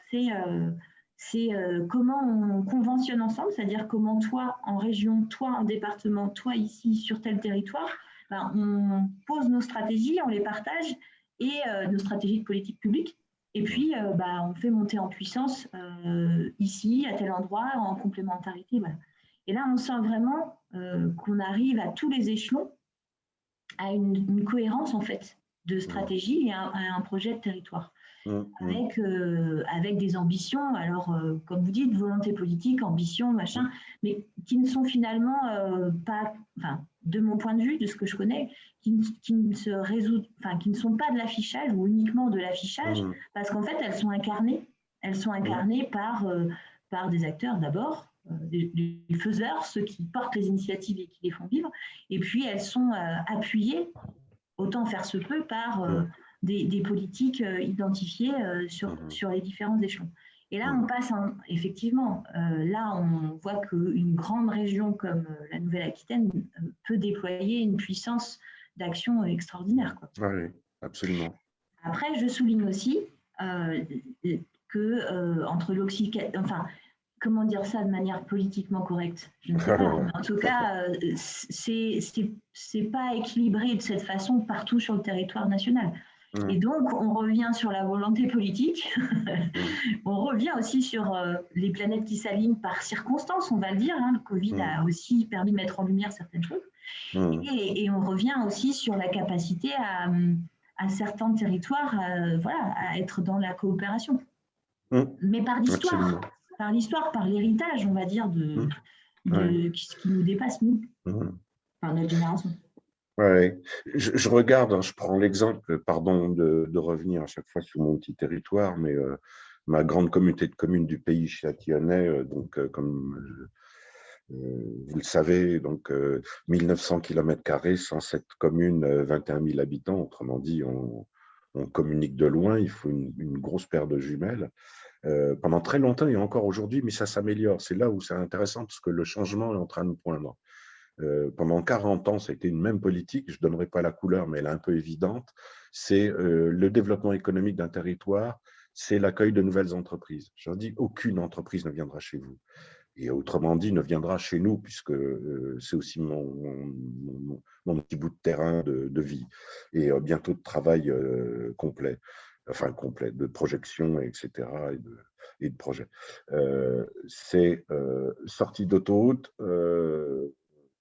c'est comment on conventionne ensemble, c'est-à-dire comment toi en région, toi en département, toi ici sur tel territoire, on pose nos stratégies, on les partage et nos stratégies de politique publique. Et puis, on fait monter en puissance ici, à tel endroit, en complémentarité. Voilà. Et là, on sent vraiment qu'on arrive à tous les échelons à une cohérence en fait de stratégie et à un projet de territoire. Avec des ambitions, alors comme vous dites, volonté politique, ambition, machin, mais qui ne sont finalement pas, enfin, de mon point de vue, de ce que je connais, qui ne sont pas de l'affichage ou uniquement de l'affichage, parce qu'en fait, elles sont incarnées par des acteurs d'abord, des faiseurs, ceux qui portent les initiatives et qui les font vivre, et puis elles sont appuyées, autant faire se peut, par des politiques identifiées sur les différents échelons. Et là, on passe effectivement, là, on voit qu'une grande région comme la Nouvelle-Aquitaine peut déployer une puissance d'action extraordinaire, quoi. Oui, absolument. Après, je souligne aussi que entre l'Occitanie, enfin, comment dire ça de manière politiquement correcte? Je ne sais pas. Mais en tout cas, c'est pas équilibré de cette façon partout sur le territoire national. Et donc, on revient sur la volonté politique. On revient aussi sur les planètes qui s'alignent par circonstance, on va le dire. Le Covid a aussi permis de mettre en lumière certaines choses. Et on revient aussi sur la capacité à certains territoires à être dans la coopération. Mais par l'histoire. Par l'histoire, par l'héritage, on va dire, qui nous dépasse, nous, par notre génération. Ouais. Je regarde, je prends l'exemple, pardon de revenir à chaque fois sur mon petit territoire, mais ma grande communauté de communes du pays châtillonnais, donc comme vous le savez, donc 1900 km², 107 communes, 21 000 habitants, autrement dit, on communique de loin, il faut une grosse paire de jumelles. Pendant très longtemps et encore aujourd'hui, mais ça s'améliore. C'est là où c'est intéressant parce que le changement est en train de poindre. Pendant 40 ans, ça a été une même politique, je ne donnerai pas la couleur, mais elle est un peu évidente, c'est le développement économique d'un territoire, c'est l'accueil de nouvelles entreprises. Je leur dis, aucune entreprise ne viendra chez vous. Et autrement dit, ne viendra chez nous, puisque c'est aussi mon petit bout de terrain de vie. Et bientôt de travail complet, de projection, etc., et de projet. C'est sortie d'autoroute,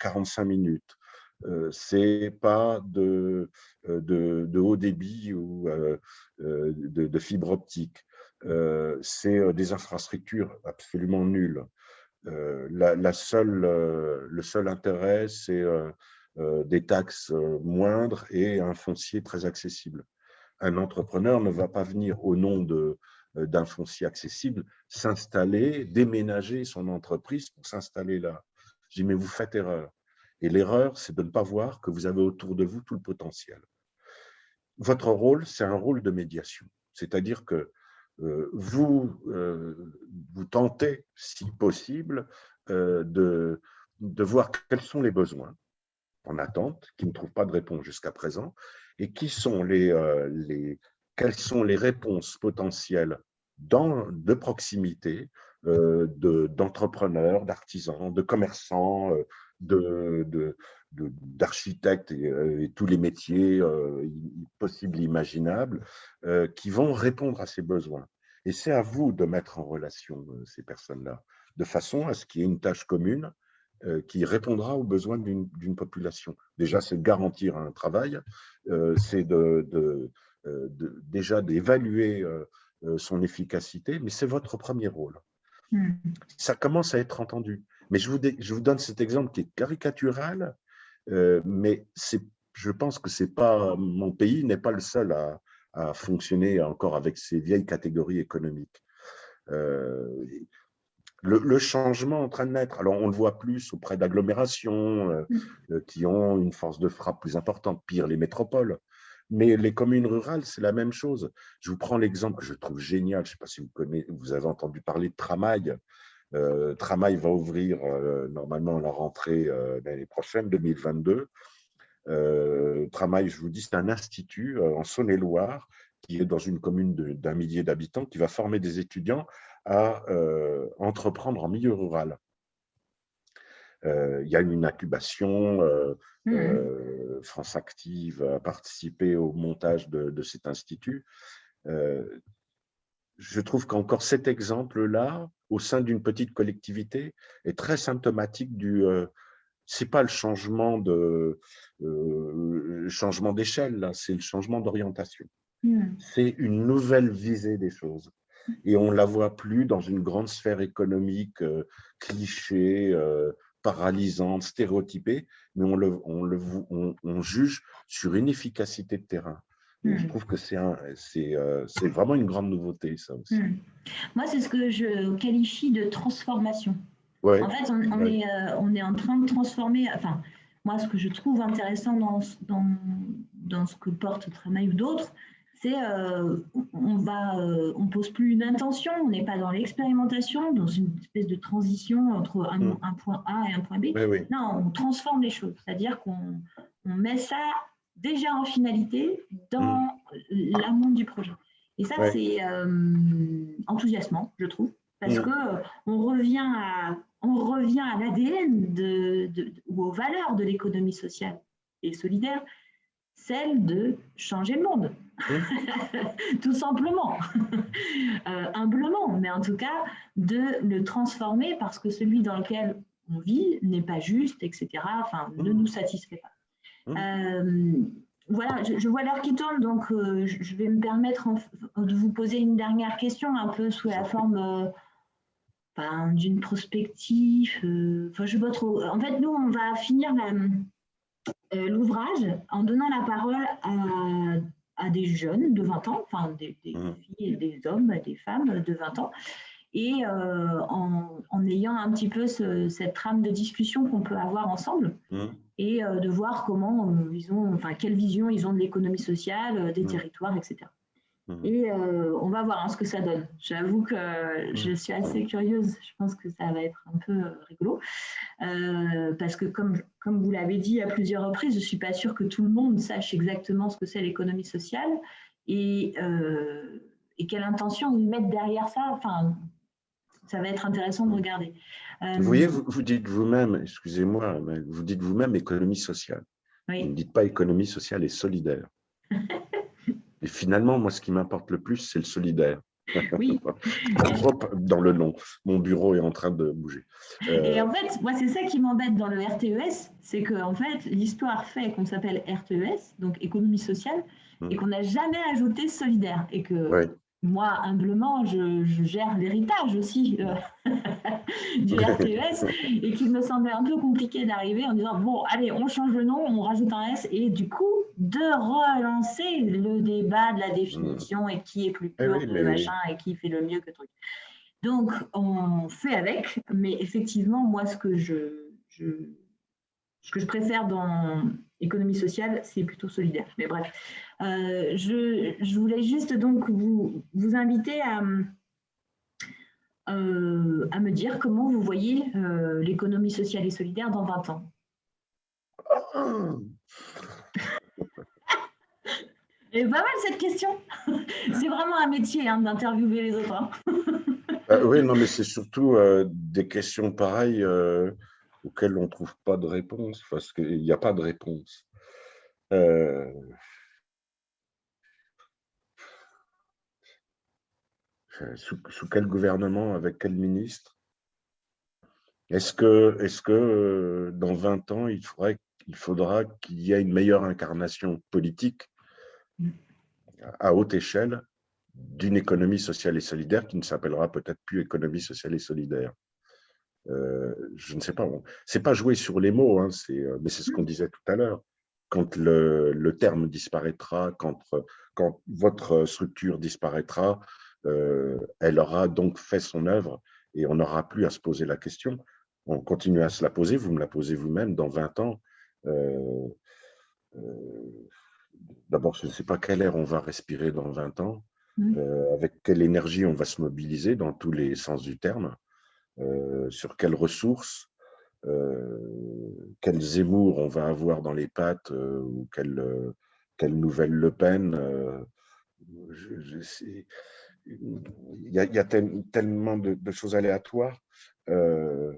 45 minutes. C'est pas de haut débit ou de fibre optique. C'est des infrastructures absolument nulles. Le seul intérêt, c'est des taxes moindres et un foncier très accessible. Un entrepreneur ne va pas venir au nom d'un foncier accessible s'installer, déménager son entreprise pour s'installer là. Je dis, mais vous faites erreur. Et l'erreur, c'est de ne pas voir que vous avez autour de vous tout le potentiel. Votre rôle, c'est un rôle de médiation. C'est-à-dire que vous tentez, si possible, de voir quels sont les besoins en attente, qui ne trouvent pas de réponse jusqu'à présent, et quelles sont les réponses potentielles de proximité d'entrepreneurs, d'artisans, de commerçants, d'architectes et tous les métiers possibles et imaginables qui vont répondre à ces besoins. Et c'est à vous de mettre en relation ces personnes-là, de façon à ce qu'il y ait une tâche commune qui répondra aux besoins d'une population. Déjà, c'est de garantir un travail, c'est déjà d'évaluer son efficacité, mais c'est votre premier rôle. Ça commence à être entendu. Mais je vous donne cet exemple qui est caricatural, mais je pense que mon pays n'est pas le seul à fonctionner encore avec ces vieilles catégories économiques. Le changement est en train de naître. Alors, on le voit plus auprès d'agglomérations qui ont une force de frappe plus importante, pire les métropoles. Mais les communes rurales, c'est la même chose. Je vous prends l'exemple que je trouve génial. Je ne sais pas si vous avez entendu parler de Tramail. Tramail va ouvrir normalement la rentrée l'année prochaine, 2022. Tramail, je vous dis, c'est un institut en Saône-et-Loire qui est dans une commune d'1 millier d'habitants qui va former des étudiants à entreprendre en milieu rural. Il y a une incubation, France Active a participé au montage de cet institut. Je trouve qu'encore cet exemple-là, au sein d'une petite collectivité, est très symptomatique c'est pas le changement d'échelle, là, c'est le changement d'orientation. C'est une nouvelle visée des choses. Et on ne la voit plus dans une grande sphère économique cliché, paralysante, stéréotypée, mais on juge sur une efficacité de terrain. Et je trouve que c'est vraiment une grande nouveauté, ça aussi. Moi, c'est ce que je qualifie de transformation. Ouais, en fait, on est en train de transformer. Enfin, moi, ce que je trouve intéressant dans ce que porte Tramail ou d'autres, c'est on pose plus une intention, on n'est pas dans l'expérimentation, dans une espèce de transition entre un point A et un point B. Oui. Non, on transforme les choses, c'est-à-dire qu'on met ça déjà en finalité dans l'amont du projet. Et ça, c'est enthousiasmant, je trouve, parce que on revient à l'ADN ou aux valeurs de l'économie sociale et solidaire, celle de changer le monde, tout simplement, humblement, mais en tout cas de le transformer parce que celui dans lequel on vit n'est pas juste, etc., enfin, ne nous satisfait pas. Voilà, je vois l'heure qui tourne, donc je vais me permettre de vous poser une dernière question, un peu sous la forme d'une prospective. En fait, nous, on va finir l'ouvrage en donnant la parole à des jeunes de 20 ans, enfin des filles, des hommes, des femmes de 20 ans, et en ayant un petit peu cette trame de discussion qu'on peut avoir ensemble, et de voir quelle vision ils ont de l'économie sociale, des territoires, etc. Et on va voir ce que ça donne. J'avoue que je suis assez curieuse. Je pense que ça va être un peu rigolo. Parce que comme vous l'avez dit à plusieurs reprises, je ne suis pas sûre que tout le monde sache exactement ce que c'est l'économie sociale et quelle intention ils mettent derrière ça. Enfin, ça va être intéressant de regarder. Vous voyez, vous dites vous-même, excusez-moi, mais vous dites vous-même économie sociale. Oui. Vous ne dites pas économie sociale et solidaire. Et finalement, moi, ce qui m'importe le plus, c'est le solidaire. Oui. Hop, dans le nom. Mon bureau est en train de bouger. Et en fait, moi, c'est ça qui m'embête dans le RTES, c'est que en fait, l'histoire fait qu'on s'appelle RTES, donc économie sociale, et qu'on n'a jamais ajouté solidaire. Et que ouais. moi, humblement, je gère l'héritage aussi du RTES, et qu'il me semblait un peu compliqué d'arriver en disant, bon, allez, on change le nom, on rajoute un S, et du coup, de relancer le débat de la définition et qui est plus Eh pur oui, de machin mais et qui fait le mieux que truc. Donc, on fait avec, mais effectivement, moi, ce que je préfère dans économie sociale, c'est plutôt solidaire. Mais bref, je voulais juste donc vous inviter à me dire comment vous voyez l'économie sociale et solidaire dans 20 ans. Et pas mal cette question. C'est vraiment un métier hein, d'interviewer les autres. Hein. Oui, non, mais c'est surtout des questions pareilles auxquelles on ne trouve pas de réponse, parce qu'il n'y a pas de réponse. Sous quel gouvernement, avec quel ministre? Est-ce que dans 20 ans, il faudra qu'il y ait une meilleure incarnation politique à haute échelle d'une économie sociale et solidaire qui ne s'appellera peut-être plus économie sociale et solidaire? Je ne sais pas. C'est pas jouer sur les mots, hein, mais c'est ce qu'on disait tout à l'heure. Quand le terme disparaîtra, quand votre structure disparaîtra, elle aura donc fait son œuvre et on n'aura plus à se poser la question. On continue à se la poser, vous me la posez vous-même dans 20 ans. Euh, euh, D'abord, je ne sais pas quel air on va respirer dans 20 ans, avec quelle énergie on va se mobiliser dans tous les sens du terme, sur quelles ressources, quel Zemmour on va avoir dans les pattes ou quelle nouvelle Le Pen. Il y a tellement de choses aléatoires. Euh,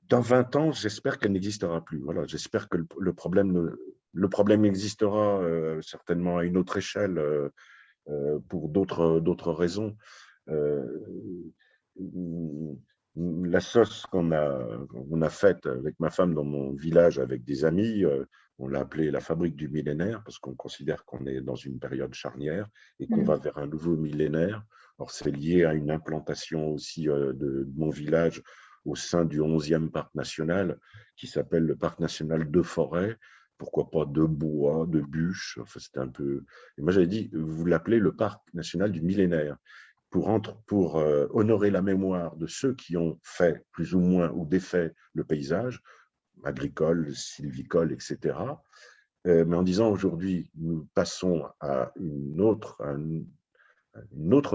dans 20 ans, j'espère qu'elle n'existera plus. Voilà, j'espère que le problème existera certainement à une autre échelle pour d'autres raisons. Euh, la sauce qu'on a faite avec ma femme dans mon village avec des amis, on l'a appelée la fabrique du millénaire parce qu'on considère qu'on est dans une période charnière et qu'on va vers un nouveau millénaire. Alors, c'est lié à une implantation aussi de mon village au sein du 11e parc national qui s'appelle le parc national de forêt. Pourquoi pas de bois, de bûches. Enfin, c'était un peu. Et moi, j'avais dit, vous l'appelez le parc national du millénaire pour honorer la mémoire de ceux qui ont fait plus ou moins ou défait le paysage, agricole, sylvicole, etc. Mais en disant aujourd'hui, nous passons à une autre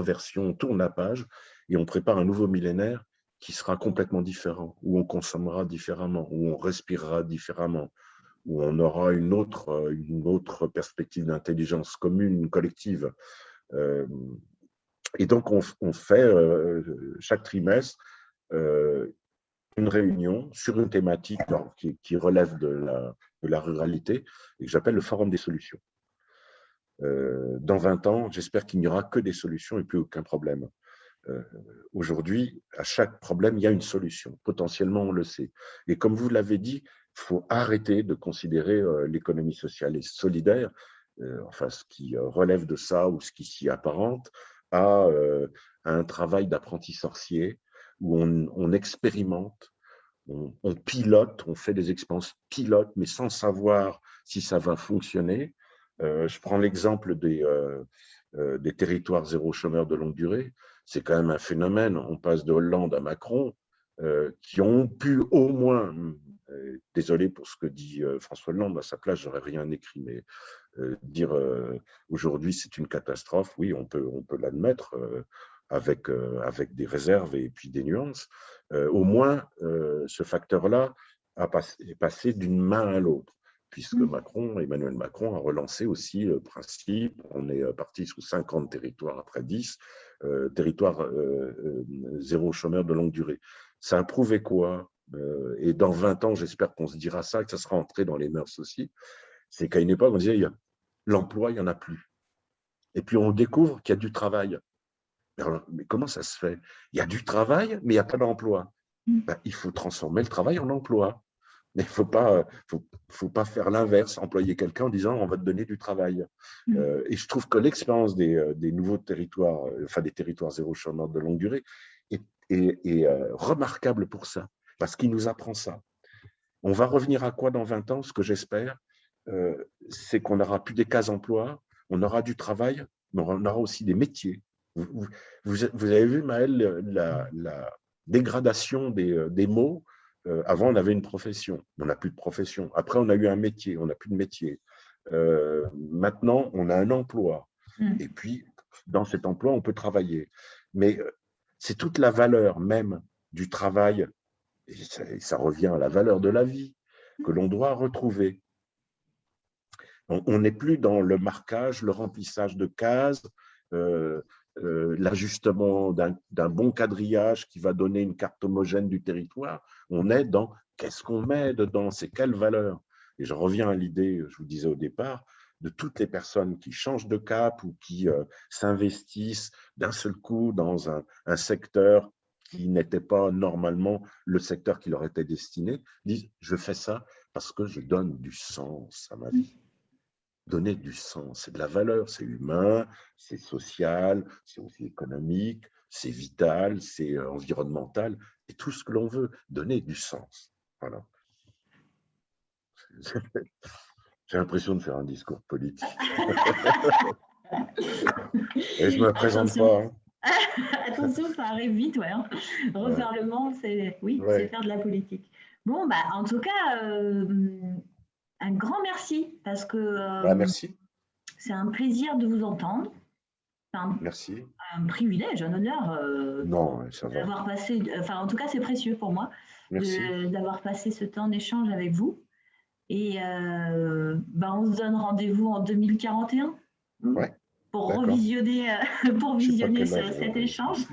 version, on tourne la page et on prépare un nouveau millénaire qui sera complètement différent, où on consommera différemment, où on respirera différemment, où on aura une autre perspective d'intelligence commune, collective. Euh, et donc, on fait chaque trimestre une réunion sur une thématique qui relève de la ruralité et que j'appelle le Forum des solutions. Dans 20 ans, j'espère qu'il n'y aura que des solutions et plus aucun problème. Aujourd'hui, à chaque problème, il y a une solution. Potentiellement, on le sait. Et comme vous l'avez dit, il faut arrêter de considérer l'économie sociale et solidaire, enfin ce qui relève de ça ou ce qui s'y apparente, à un travail d'apprenti sorcier où on expérimente, on pilote, on fait des expériences pilotes, mais sans savoir si ça va fonctionner. Je prends l'exemple des territoires zéro chômeur de longue durée. C'est quand même un phénomène. On passe de Hollande à Macron, qui ont pu au moins, désolé pour ce que dit François Hollande, à sa place, j'aurais rien écrit, mais dire aujourd'hui c'est une catastrophe, oui, on peut l'admettre avec des réserves et puis des nuances. Au moins, ce facteur-là est passé d'une main à l'autre, puisque Emmanuel Macron a relancé aussi le principe, on est parti sous 50 territoires après 10, territoires zéro chômeur de longue durée. Ça a prouvé quoi et dans 20 ans, j'espère qu'on se dira ça, que ça sera entré dans les mœurs aussi, c'est qu'à une époque, on disait, l'emploi, il n'y en a plus. Et puis on découvre qu'il y a du travail. Mais comment ça se fait? Il y a du travail, mais il n'y a pas d'emploi. Ben, il faut transformer le travail en emploi. Mais il ne faut pas faire l'inverse, employer quelqu'un en disant on va te donner du travail. Et je trouve que l'expérience des nouveaux territoires, enfin des territoires zéro chômeur de longue durée, est remarquable pour ça, parce qu'il nous apprend ça. On va revenir à quoi dans 20 ans? Ce que j'espère, c'est qu'on n'aura plus des cases emploi, on aura du travail, mais on aura aussi des métiers. Vous avez vu, Maëlle, la dégradation des mots. Avant, on avait une profession, on n'a plus de profession. Après, on a eu un métier, on n'a plus de métier. Maintenant, on a un emploi. Et puis, dans cet emploi, on peut travailler. Mais c'est toute la valeur même du travail, et ça revient à la valeur de la vie, que l'on doit retrouver. On n'est plus dans le marquage, le remplissage de cases, l'ajustement d'un bon quadrillage qui va donner une carte homogène du territoire. On est dans qu'est-ce qu'on met dedans, c'est quelle valeur. Et je reviens à l'idée, je vous disais au départ, de toutes les personnes qui changent de cap ou qui s'investissent d'un seul coup dans un secteur qui n'était pas normalement le secteur qui leur était destiné, disent je fais ça parce que je donne du sens à ma vie. Donner du sens, c'est de la valeur, c'est humain, c'est social, c'est aussi économique, c'est vital, c'est environnemental, et tout ce que l'on veut, donner du sens. Voilà. J'ai l'impression de faire un discours politique. Et je ne me présente pas. Hein. Attention, ça arrive vite, ouais. Hein. Refaire le Mans, c'est faire de la politique. Bon, bah, en tout cas, un grand merci, parce que merci. C'est un plaisir de vous entendre. Merci. Un privilège, un honneur d'avoir passé, enfin en tout cas c'est précieux pour moi d'avoir passé ce temps d'échange avec vous. Et on se donne rendez-vous en 2041 pour revisionner, pour visionner cet échange.